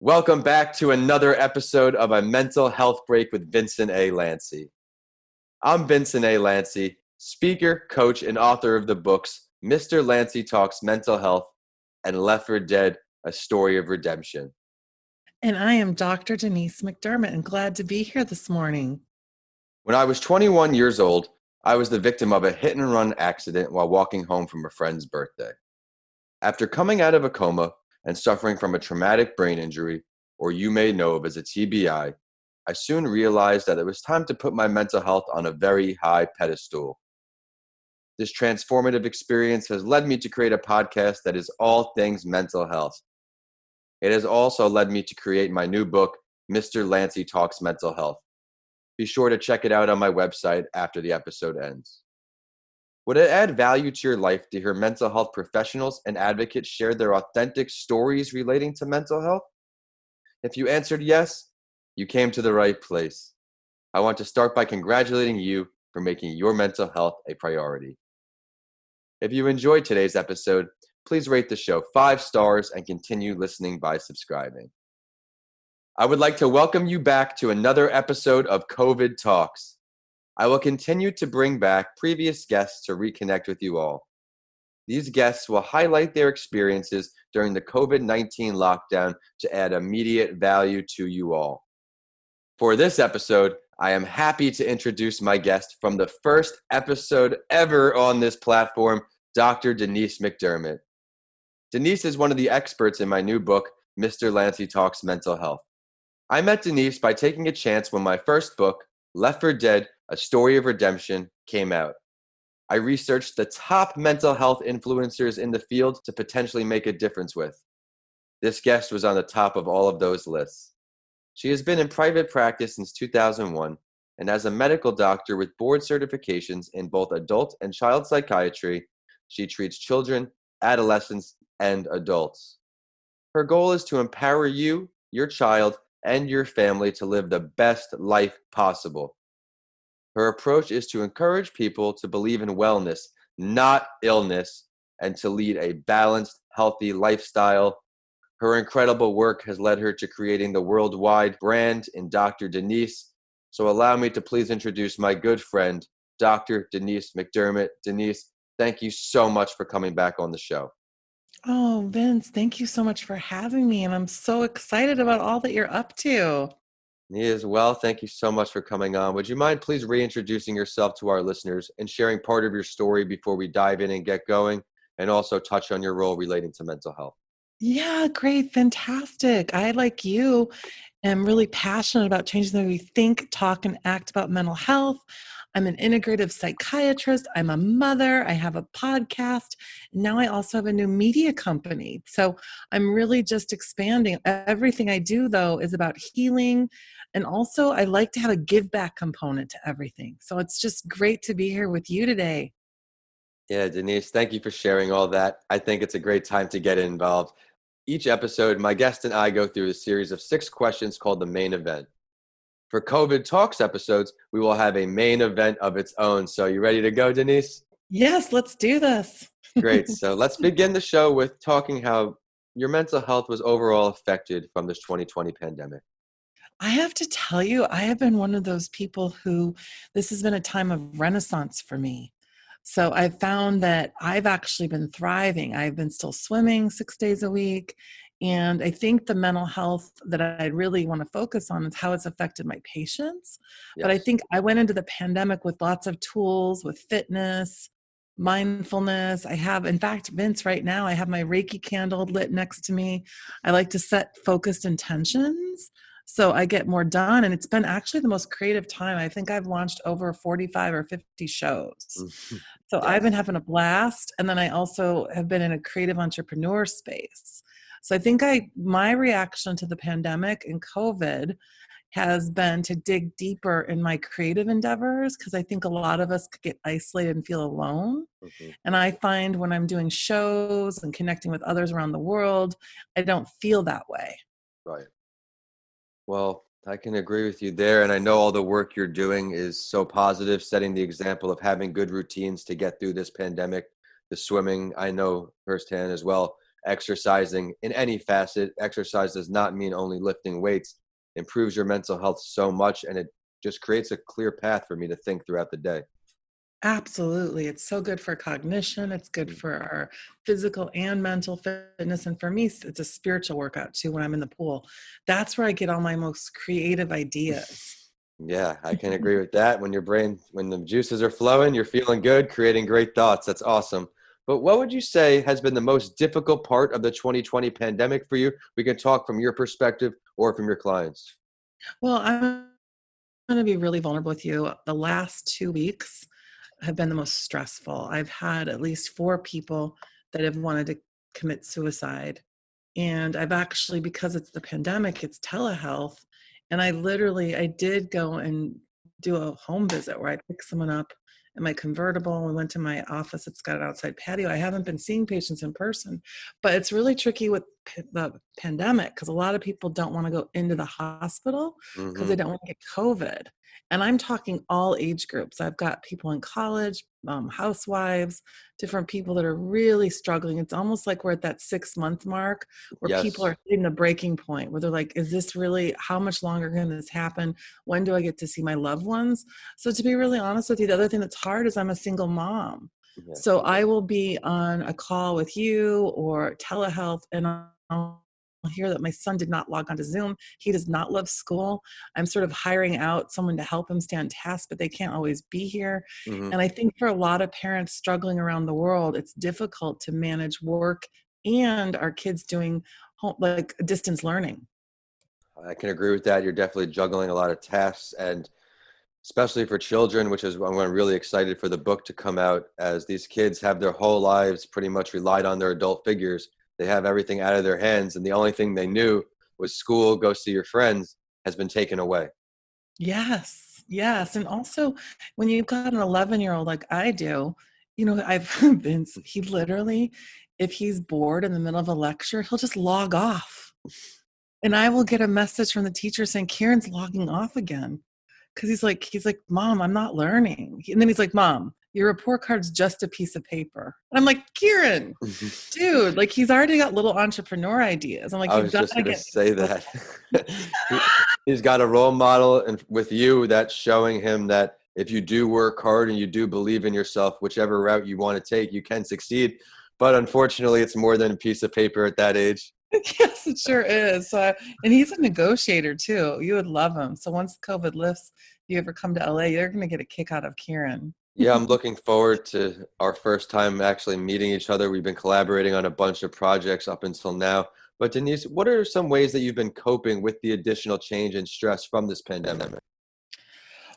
Welcome back to another episode of A Mental Health Break with Vincent A. Lanci. I'm Vincent A. Lanci, speaker, coach, and author of the books Mr. Lanci Talks Mental Health and Left for Dead, A Story of Redemption. And I am Dr. Denise McDermott and glad to be here this morning. When I was 21 years old, I was the victim of a hit-and-run accident while walking home from a friend's birthday. After coming out of a coma and suffering from a traumatic brain injury, or you may know of as a TBI, I soon realized that it was time to put my mental health on a very high pedestal. This transformative experience has led me to create a podcast that is all things mental health. It has also led me to create my new book, Mr. Lanci Talks Mental Health. Be sure to check it out on my website after the episode ends. Would it add value to your life to hear mental health professionals and advocates share their authentic stories relating to mental health? If you answered yes, you came to the right place. I want to start by congratulating you for making your mental health a priority. If you enjoyed today's episode, please rate the show 5 stars and continue listening by subscribing. I would like to welcome you back to another episode of COVID Talks. I will continue to bring back previous guests to reconnect with you all. These guests will highlight their experiences during the COVID-19 lockdown to add immediate value to you all. For this episode, I am happy to introduce my guest from the first episode ever on this platform, Dr. Denise McDermott. Denise is one of the experts in my new book, Mr. Lanci Talks Mental Health. I met Denise by taking a chance when my first book, Left for Dead, A Story of Redemption, came out. I researched the top mental health influencers in the field to potentially make a difference with. This guest was on the top of all of those lists. She has been in private practice since 2001 and as a medical doctor with board certifications in both adult and child psychiatry, she treats children, adolescents, and adults. Her goal is to empower you, your child, and your family to live the best life possible. Her approach is to encourage people to believe in wellness, not illness, and to lead a balanced, healthy lifestyle. Her incredible work has led her to creating the worldwide brand in Dr. Denise. So allow me to please introduce my good friend, Dr. Denise McDermott. Denise, thank you so much for coming back on the show. Oh, Vince, thank you so much for having me. And I'm so excited about all that you're up to. Me as well. Thank you so much for coming on. Would you mind please reintroducing yourself to our listeners and sharing part of your story before we dive in and get going, and also touch on your role relating to mental health? Yeah, great. Fantastic. I, like you, am really passionate about changing the way we think, talk, and act about mental health. I'm an integrative psychiatrist. I'm a mother. I have a podcast. Now I also have a new media company. So I'm really just expanding. Everything I do, though, is about healing. And also, I like to have a give back component to everything. So it's just great to be here with you today. Yeah, Denise, thank you for sharing all that. I think it's a great time to get involved. Each episode, my guest and I go through a series of 6 questions called the main event. For COVID Talks episodes, we will have a main event of its own. So you ready to go, Denise? Yes, let's do this. Great. So let's begin the show with talking how your mental health was overall affected from this 2020 pandemic. I have to tell you, I have been one of those people who this has been a time of renaissance for me. So I've found that I've actually been thriving. I've been still swimming 6 days a week. And I think the mental health that I really want to focus on is how it's affected my patients. But I Yes. think I went into the pandemic with lots of tools, with fitness, mindfulness. I have, in fact, Vince, right now, I have my Reiki candle lit next to me. I like to set focused intentions so I get more done. And it's been actually the most creative time. I think I've launched over 45 or 50 shows. So I've been Yes. having a blast. And then I also have been in a creative entrepreneur space. So I think my reaction to the pandemic and COVID has been to dig deeper in my creative endeavors because I think a lot of us get isolated and feel alone. Mhm. And I find when I'm doing shows and connecting with others around the world, I don't feel that way. Right. Well, I can agree with you there. And I know all the work you're doing is so positive, setting the example of having good routines to get through this pandemic. The swimming, I know firsthand as well. exercising in any facet. Exercise does not mean only lifting weights. It improves your mental health so much, and it just creates a clear path for me to think throughout the day. Absolutely. It's so good for cognition. It's good Mm. for our physical and mental fitness. And for me, it's a spiritual workout too when I'm in the pool. That's where I get all my most creative ideas. Yeah, I can agree with that. When the juices are flowing, you're feeling good, creating great thoughts. That's awesome. But what would you say has been the most difficult part of the 2020 pandemic for you? We can talk from your perspective or from your clients. Well, I'm going to be really vulnerable with you. The last 2 weeks have been the most stressful. I've had at least 4 people that have wanted to commit suicide. And I've actually, because it's the pandemic, it's telehealth. And I did go and do a home visit where I picked someone up in my convertible. We went to my office. It's got an outside patio. I haven't been seeing patients in person, but it's really tricky with the pandemic because a lot of people don't want to go into the hospital because Hmm. they don't want to get COVID. And I'm talking all age groups. I've got people in college, housewives, different people that are really struggling. It's almost like we're at that 6-month mark where people Yes. are hitting the breaking point where they're like, is this really, how much longer can this happen? When do I get to see my loved ones? So to be really honest with you, the other thing that's hard is I'm a single mom. Yes. So I will be on a call with you or telehealth and I'll hear that my son did not log on to Zoom. He does not love school. I'm sort of hiring out someone to help him stay on task, but they can't always be here. Hmm. And I think for a lot of parents struggling around the world, it's difficult to manage work and our kids doing home, like distance learning. I can agree with that. You're definitely juggling a lot of tasks, and especially for children, which is why I'm really excited for the book to come out, as these kids have their whole lives pretty much relied on their adult figures. They have everything out of their hands, and the only thing they knew was school, go see your friends, has been taken away. Yes, yes. And also, when you've got an 11-year-old like I do, I've Vince, he literally, if he's bored in the middle of a lecture, he'll just log off. And I will get a message from the teacher saying, Kieran's logging off again. Cause he's like, Mom, I'm not learning. And then he's like, Mom, your report card's just a piece of paper. And I'm like, Kieran, dude, like he's already got little entrepreneur ideas. I'm like, I you've was got just to going to get say that. He's got a role model and with you that's showing him that if you do work hard and you do believe in yourself, whichever route you want to take, you can succeed. But unfortunately, it's more than a piece of paper at that age. Yes, it sure is. And he's a negotiator too. You would love him. So once COVID lifts, if you ever come to LA, you're going to get a kick out of Kieran. Yeah, I'm looking forward to our first time actually meeting each other. We've been collaborating on a bunch of projects up until now. But Denise, what are some ways that you've been coping with the additional change and stress from this pandemic?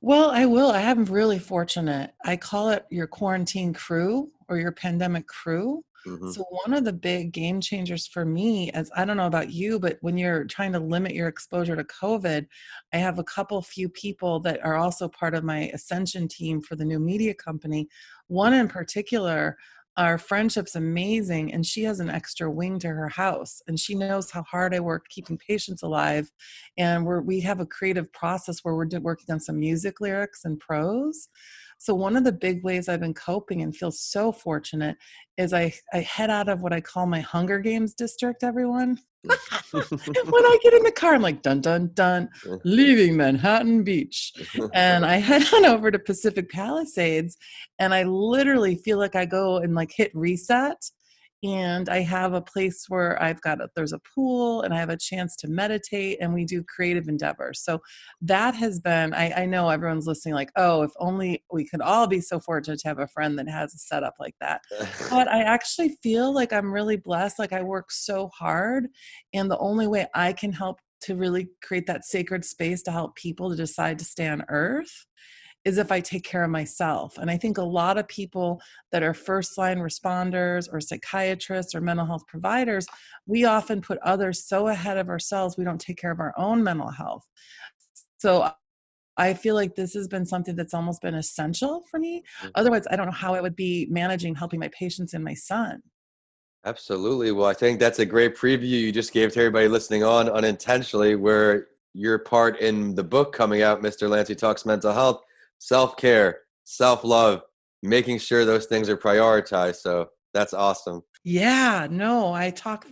Well, I will. I am really fortunate. I call it your quarantine crew or your pandemic crew. Hmm. So one of the big game changers for me, as I don't know about you, but when you're trying to limit your exposure to COVID, I have a few people that are also part of my Ascension team for the new media company. One in particular, our friendship's amazing, and she has an extra wing to her house, and she knows how hard I work keeping patients alive. And we have a creative process where we're working on some music lyrics and prose. So one of the big ways I've been coping and feel so fortunate is I head out of what I call my Hunger Games district, everyone. When I get in the car, I'm like, dun, dun, dun, leaving Manhattan Beach. And I head on over to Pacific Palisades, and I literally feel like I go and like hit reset. And I have a place where there's a pool and I have a chance to meditate and we do creative endeavors. So that has been, I know everyone's listening like, oh, if only we could all be so fortunate to have a friend that has a setup like that. But I actually feel like I'm really blessed. Like I work so hard, and the only way I can help to really create that sacred space to help people to decide to stay on earth is if I take care of myself. And I think a lot of people that are first line responders or psychiatrists or mental health providers, we often put others so ahead of ourselves, we don't take care of our own mental health. So I feel like this has been something that's almost been essential for me. Otherwise, I don't know how I would be managing helping my patients and my son. Absolutely. Well, I think that's a great preview you just gave to everybody listening on unintentionally, where your part in the book coming out, Mr. Lanci Talks Mental Health, self-care, self-love, making sure those things are prioritized. So that's awesome. Yeah, no, I talk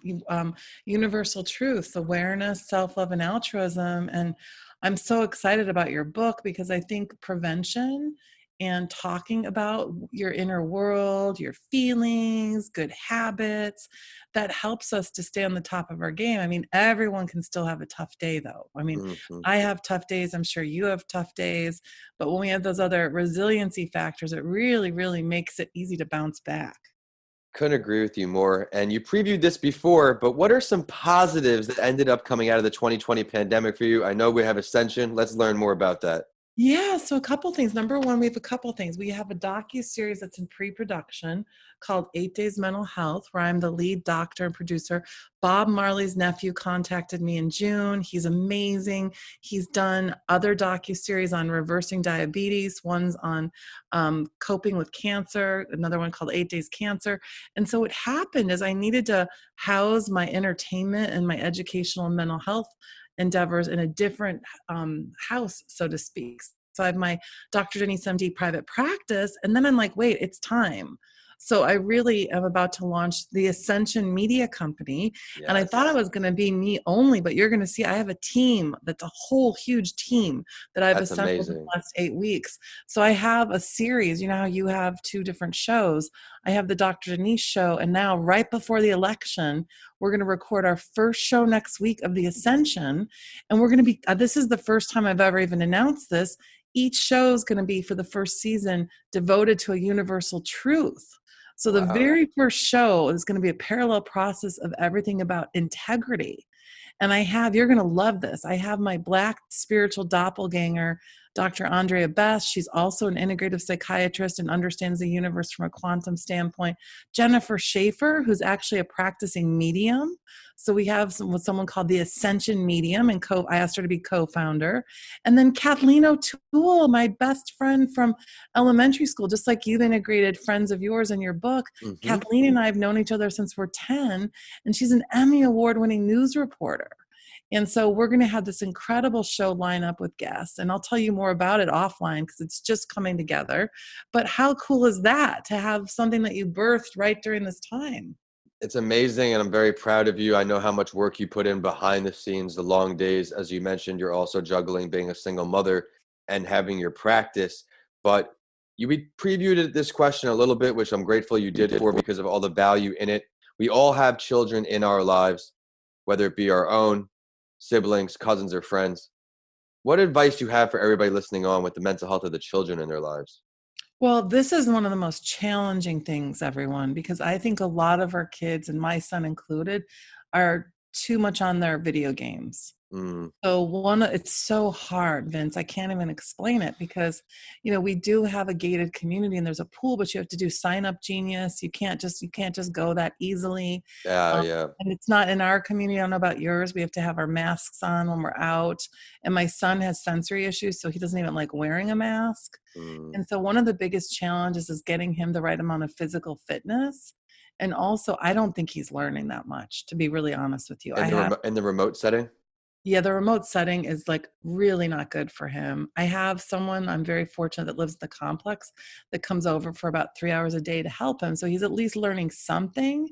universal truths, awareness, self-love, and altruism. And I'm so excited about your book because I think prevention and talking about your inner world, your feelings, good habits, that helps us to stay on the top of our game. I mean, everyone can still have a tough day, though. I mean, Hmm. I have tough days. I'm sure you have tough days. But when we have those other resiliency factors, it really, really makes it easy to bounce back. Couldn't agree with you more. And you previewed this before, but what are some positives that ended up coming out of the 2020 pandemic for you? I know we have Ascension. Let's learn more about that. Yeah, so a couple things. Number one, we have a couple things. We have a docu-series that's in pre-production called 8 Days Mental Health, where I'm the lead doctor and producer. Bob Marley's nephew contacted me in June. He's amazing. He's done other docu-series on reversing diabetes. One's on coping with cancer, another one called 8 Days Cancer. And so what happened is I needed to house my entertainment and my educational and mental health endeavors in a different house, so to speak. So I have my Dr. Denise MD private practice, and then I'm like, wait, it's time. So I really am about to launch the Ascension Media Company. And I thought it Yes, was going to be me only, but you're going to see I have a team that's a whole huge team that I've that's assembled in the amazing. last 8 weeks. So I have a series. You know how you have two different shows? I have the Dr. Denise show. And now, right before the election, we're going to record our first show next week of the Ascension. And we're going to be, this is the first time I've ever even announced this. Each show is going to be for the first season devoted to a universal truth. So the Wow. very first show is going to be a parallel process of everything about integrity. And you're going to love this. I have my Black spiritual doppelganger, Dr. Andrea Best. She's also an integrative psychiatrist and understands the universe from a quantum standpoint. Jennifer Schaefer, who's actually a practicing medium. So we have someone called the Ascension Medium, and I asked her to be co-founder. And then Kathleen O'Toole, my best friend from elementary school, just like you've integrated friends of yours in your book. Hmm. Kathleen and I have known each other since we're 10, and she's an Emmy award-winning news reporter. And so we're going to have this incredible show lineup with guests, and I'll tell you more about it offline because it's just coming together. But how cool is that to have something that you birthed right during this time? It's amazing, and I'm very proud of you. I know how much work you put in behind the scenes, the long days. As you mentioned, you're also juggling being a single mother and having your practice. But we previewed this question a little bit, which I'm grateful you did for because of all the value in it. We all have children in our lives, whether it be our own, siblings, cousins, or friends. What advice do you have for everybody listening on with the mental health of the children in their lives? Well, this is one of the most challenging things, everyone, because I think a lot of our kids, and my son included, are too much on their video games. Mm, So it's so hard, Vince. I can't even explain it because, we do have a gated community and there's a pool, but you have to do sign up genius. You can't just go that easily. yeah, Um, yeah. and it's not in our community. I don't know about yours. We have to have our masks on when we're out. And my son has sensory issues, so he doesn't even like wearing a mask. Mm. And so one of the biggest challenges is getting him the right amount of physical fitness. And also, I don't think he's learning that much, to be really honest with you. In the remote setting? Yeah, the remote setting is like really not good for him. I have someone I'm very fortunate that lives in the complex that comes over for about 3 hours a day to help him. So he's at least learning something.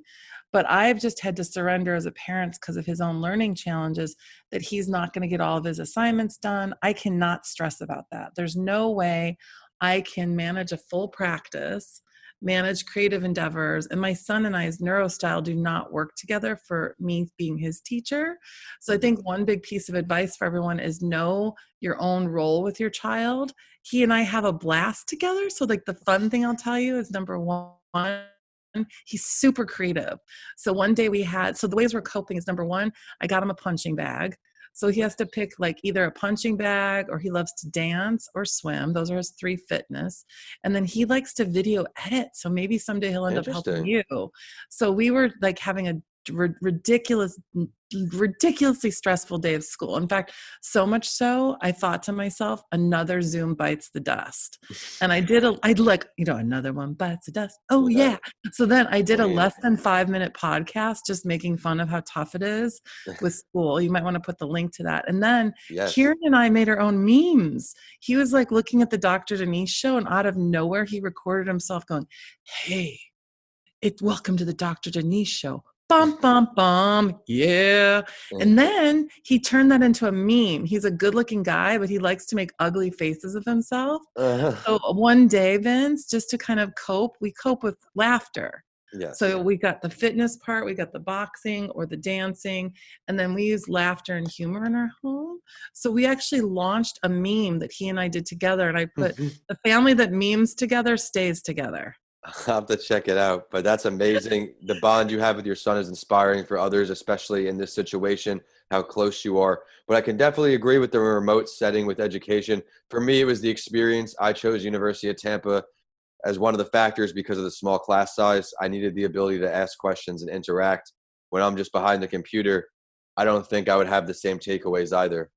But I've just had to surrender as a parent because of his own learning challenges that he's not going to get all of his assignments done. I cannot stress about that. There's no way I can manage a full practice, manage creative endeavors, and my son and I's neurostyle do not work together for me being his teacher. So I Mhm. think one big piece of advice for everyone is know your own role with your child. He and I have a blast together. So like the fun thing I'll tell you is number one, he's super creative. So one day the ways we're coping is number one, I got him a punching bag. So he has to pick like either a punching bag or he loves to dance or swim. Those are his three fitness. And then he likes to video edit. So maybe someday he'll end up helping Interesting. you. So we were like having a ridiculously stressful day of school. In fact, so much so I thought to myself, another Zoom bites the dust. And I'd like, another one bites the dust. Oh Yeah, yeah. So then I did a queen. less than 5 minute podcast, just making fun of how tough it is with school. You might want to put the link to that. And then Yes. Kieran and I made our own memes. He was like looking at the Dr. Denise show, and out of nowhere, he recorded himself going, "Hey, welcome to the Dr. Denise show. Bum, bum, bum. Yeah. And then he turned that into a meme. He's a good looking guy, but he likes to make ugly faces of himself. So one day, Vince, just to kind of we cope with laughter. Yes. So we got the fitness part, we got the boxing or the dancing, and then we use laughter and humor in our home. So we actually launched a meme that he and I did together, and I put the family that memes together stays together. I'll have to check it out, but that's amazing. The bond you have with your son is inspiring for others, especially in this situation, how close you are. But I can definitely agree with the remote setting with education. For me, it was the experience. I chose University of Tampa as one of the factors because of the small class size. I needed the ability to ask questions and interact. When I'm just behind the computer, I don't think I would have the same takeaways either.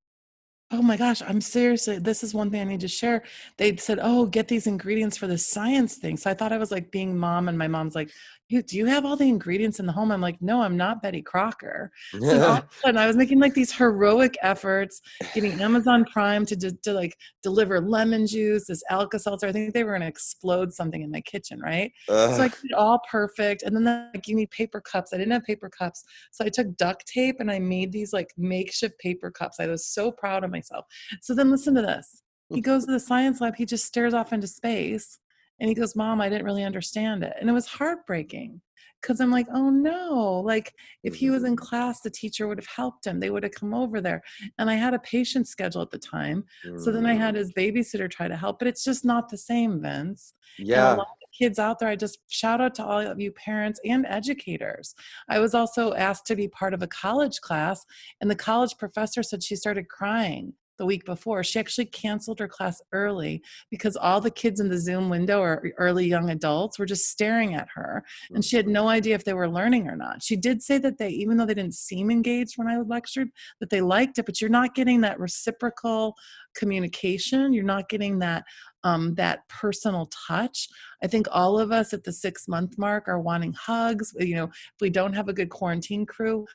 Oh my gosh, I'm seriously, this is one thing I need to share. They said, oh, get these ingredients for the science thing. So I thought I was like being mom, and my mom's like, do you have all the ingredients in the home? I'm like, no, I'm not Betty Crocker. So all of a sudden I was making like these heroic efforts, getting Amazon Prime to like deliver lemon juice, this Alka-Seltzer. I think they were going to explode something in my kitchen, right? So I did it all perfect. And then they give me paper cups. I didn't have paper cups. So I took duct tape and I made these like makeshift paper cups. I was so proud of myself. So then listen to this. He goes to the science lab. He just stares off into space. And he goes, Mom, I didn't really understand it. And it was heartbreaking because I'm like, oh no, like if he was in class, the teacher would have helped him. They would have come over there. And I had a patient schedule at the time. So then I had his babysitter try to help, but it's just not the same, Vince. And a Yeah. lot of kids out there, I just shout out to all of you parents and educators. I was also asked to be part of a college class, and the college professor said she started crying the week before. She actually canceled her class early because all the kids in the Zoom window or early young adults were just staring at her. And she had no idea if they were learning or not. She did say that even though they didn't seem engaged when I lectured, that they liked it, but you're not getting that reciprocal communication. You're not getting that that personal touch. I think all of us at the 6-month mark are wanting hugs. If we don't have a good quarantine crew,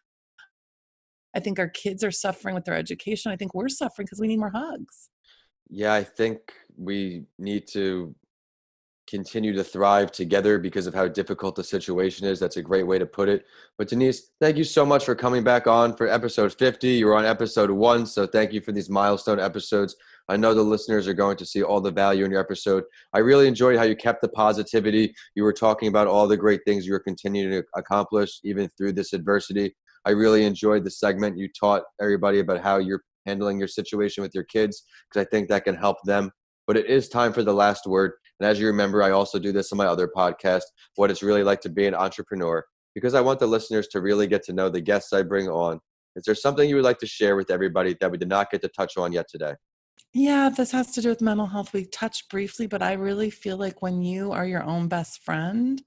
I think our kids are suffering with their education. I think we're suffering because we need more hugs. Yeah, I think we need to continue to thrive together because of how difficult the situation is. That's a great way to put it. But Denise, thank you so much for coming back on for episode 50. You were on episode 1, so thank you for these milestone episodes. I know the listeners are going to see all the value in your episode. I really enjoyed how you kept the positivity. You were talking about all the great things you were continuing to accomplish even through this adversity. I really enjoyed the segment. You taught everybody about how you're handling your situation with your kids, because I think that can help them. But it is time for the last word. And as you remember, I also do this on my other podcast, what it's really like to be an entrepreneur, because I want the listeners to really get to know the guests I bring on. Is there something you would like to share with everybody that we did not get to touch on yet today? Yeah, this has to do with mental health. We touched briefly, but I really feel like when you are your own best friend,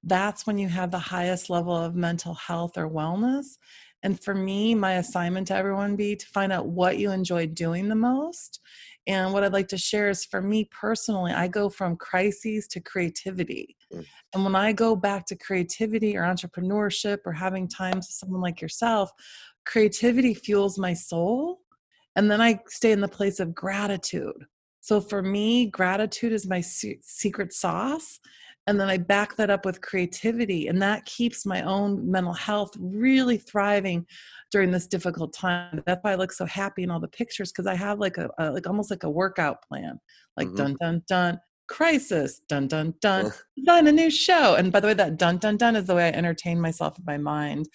that's when you have the highest level of mental health or wellness. And for me, my assignment to everyone be to find out what you enjoy doing the most. And what I'd like to share is, for me personally, I go from crises to creativity. Mm. And when I go back to creativity or entrepreneurship or having time with someone like yourself, creativity fuels my soul. And then I stay in the place of gratitude. So for me, gratitude is my secret sauce. And then I back that up with creativity. And that keeps my own mental health really thriving during this difficult time. That's why I look so happy in all the pictures, because I have like like almost like a workout plan, like Mm-hmm. dun, dun, dun, crisis, dun, dun, dun, done a new show. And by the way, that dun, dun, dun is the way I entertain myself in my mind.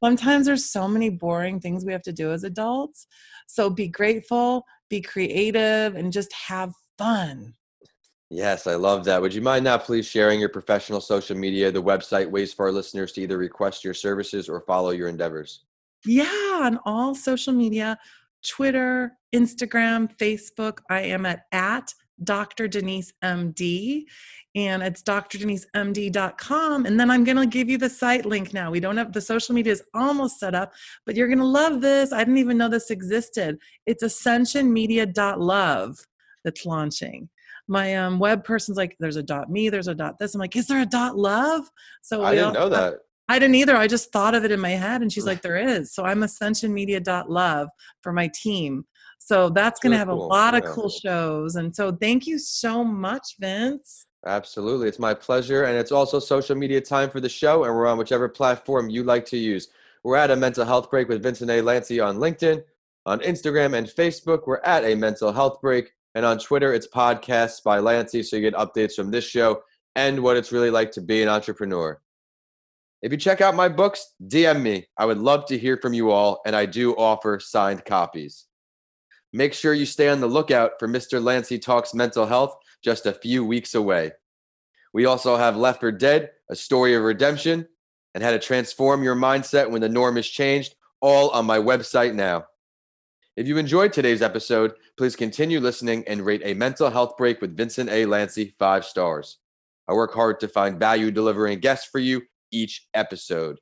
Sometimes there's so many boring things we have to do as adults. So be grateful, be creative, and just have fun. Yes, I love that. Would you mind now please sharing your professional social media, the website, ways for our listeners to either request your services or follow your endeavors? Yeah, on all social media, Twitter, Instagram, Facebook, I am at Dr. Denise MD, and it's drdenisemd.com. And then I'm going to give you the site link now. We don't have the social media is almost set up, but you're going to love this. I didn't even know this existed. It's ascensionmedia.love that's launching. My web person's like, there's a .me, there's a .this. I'm like, is there a .love? So I we didn't all know that. I didn't either. I just thought of it in my head, and she's like, there is. So I'm ascensionmedia.love for my team. So that's It's going to really have a cool. lot of Yeah. cool shows. And so thank you so much, Vince. Absolutely. It's my pleasure. And it's also social media time for the show, and we're on whichever platform you like to use. We're at A Mental Health Break with Vincent A. Lanci on LinkedIn. On Instagram and Facebook, we're at A Mental Health Break. And on Twitter, it's Podcasts by Lanci, so you get updates from this show and what it's really like to be an entrepreneur. If you check out my books, DM me. I would love to hear from you all, and I do offer signed copies. Make sure you stay on the lookout for Mr. Lanci Talks Mental Health just a few weeks away. We also have Left for Dead, A Story of Redemption, and How to Transform Your Mindset When the Norm is Changed, all on my website now. If you enjoyed today's episode, please continue listening and rate A Mental Health Break with Vincent A. Lanci 5 stars. I work hard to find value delivering guests for you each episode.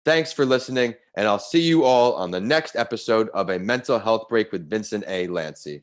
Thanks for listening, and I'll see you all on the next episode of A Mental Health Break with Vincent A. Lanci.